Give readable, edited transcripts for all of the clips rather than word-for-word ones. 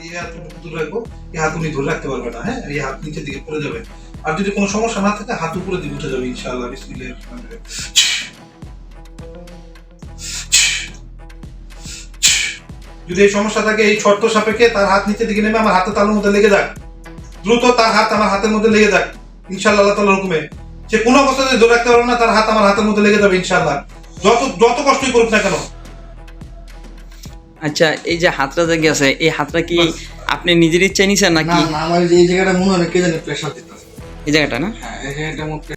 এই হাতটুকু দূরে রাখবো, এই হাত উনি ধরে রাখতে পারবে না, হ্যাঁ, এই হাত নিচের দিকে পড়ে যাবে। আর যদি কোনো সমস্যা না থাকে হাত উপরে দিকে উঠে যাবে ইনশাআল্লাহ। বিসমিল্লাহির রহমানির রহিম। যদি এই সমস্যা থাকে এই শর্ত সাপেক্ষে তার হাত নিচের দিকে নেমে আমার হাতে তালুর মধ্যে লেগে যাক, দ্রুত তার হাত আমার হাতের মধ্যে লেগে যাক ইনশাআল্লাহ। আল্লাহ তাআলার হুকুমে সে কোনো অবস্থাতে ধরে রাখতে পারবে না, তার হাত আমার হাতের মধ্যে লেগে যাবে ইনশাআল্লাহ, যত যত কষ্টই করুক না কেন। আচ্ছা, এই যে হাতটা যে গেছে, এই হাতটা কি আপনি নিজের ইচ্ছায় নিছেন না নাকি? না, আমার এই জায়গাটা মনে হয় কে জানি প্রেশার দিতেছে। এই জায়গাটা না? হ্যাঁ, এই জায়গাটার মধ্যে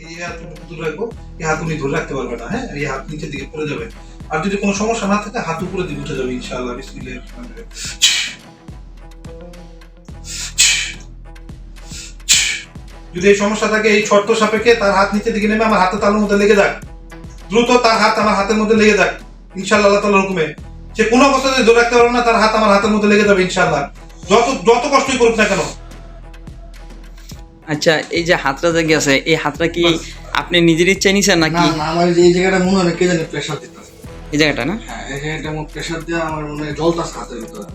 এই হাতটুকু দূরে রাখবো, এই হাত উনি ধরে রাখতে পারবে না, হ্যাঁ, এই হাত নিচের দিকে পড়ে যাবে। আর যদি কোনো সমস্যা না থাকে হাত উপরে দিকে উঠে যাবে ইনশাআল্লাহ। বিসমিল্লাহির রহমানির রহিম। যদি এই সমস্যা থাকে এই শর্ত সাপেক্ষে তার হাত নিচের দিকে নেমে আমার হাতে তালুর মধ্যে লেগে যাক, দ্রুত তার হাত আমার হাতের মধ্যে লেগে যাক ইনশাআল্লাহ। আল্লাহ তাআলার হুকুমে সে কোনো অবস্থাতে ধরে রাখতে পারবে না, তার হাত আমার হাতের মধ্যে লেগে যাবে ইনশাআল্লাহ, যত যত কষ্টই করুক না কেন। আচ্ছা, এই যে হাতটা যে গেছে, এই হাতটা কি আপনি নিজের ইচ্ছায় নিছেন না নাকি? না, আমার এই জায়গাটা মনে হয় কে জানি প্রেশার দিতেছে। এই জায়গাটা না? হ্যাঁ, এই জায়গাটার মধ্যে প্রেশার দিয়ে আমার মনে হয় জলতাছে হাতের ভিতরে।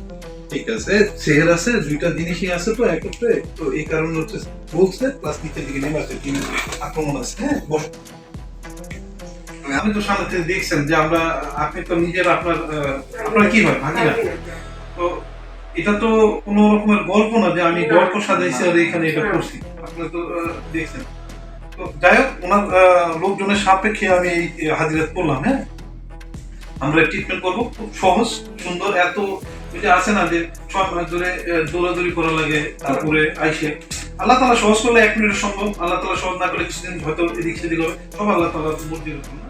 ঠিক আছে, সেহের আছে, দুইটা জিনিসই আছে তো একত্রে, তো এই কারণে হচ্ছে বলছে প্লাস নিচের দিকে নেমে আছে, টিনের আক্রমণ আছে। হ্যাঁ, বস। আপনি তো সামনে থেকে দেখছেন যে আমরা, আপনি তো নিজের আপনার কি হয় ভাগিনা, তো এটা তো কোনো রকমের গল্প না যে আমি গল্প সাজাইছি আর এখানে এটা করছি, আপনি তো দেখছেন। তো যাই হোক, ওনার লোকজনের সাপেক্ষে আমি এই হাজিরাত করলাম। হ্যাঁ, আমরা ট্রিটমেন্ট করবো খুব সহজ সুন্দর। এত ওই যে আছে না যে 6 মাস ধরে দৌড়াদৌড়ি করা লাগে, তারপরে আইসে আল্লাহ তাআলা সহজ করলে 1 মিনিটের সম্ভব, আল্লাহ তাআলা সহজ না করলে কিছুদিন হয়তো এদিক সেদিক হবে, সব আল্লাহ তাআলার মর্জির উপর না।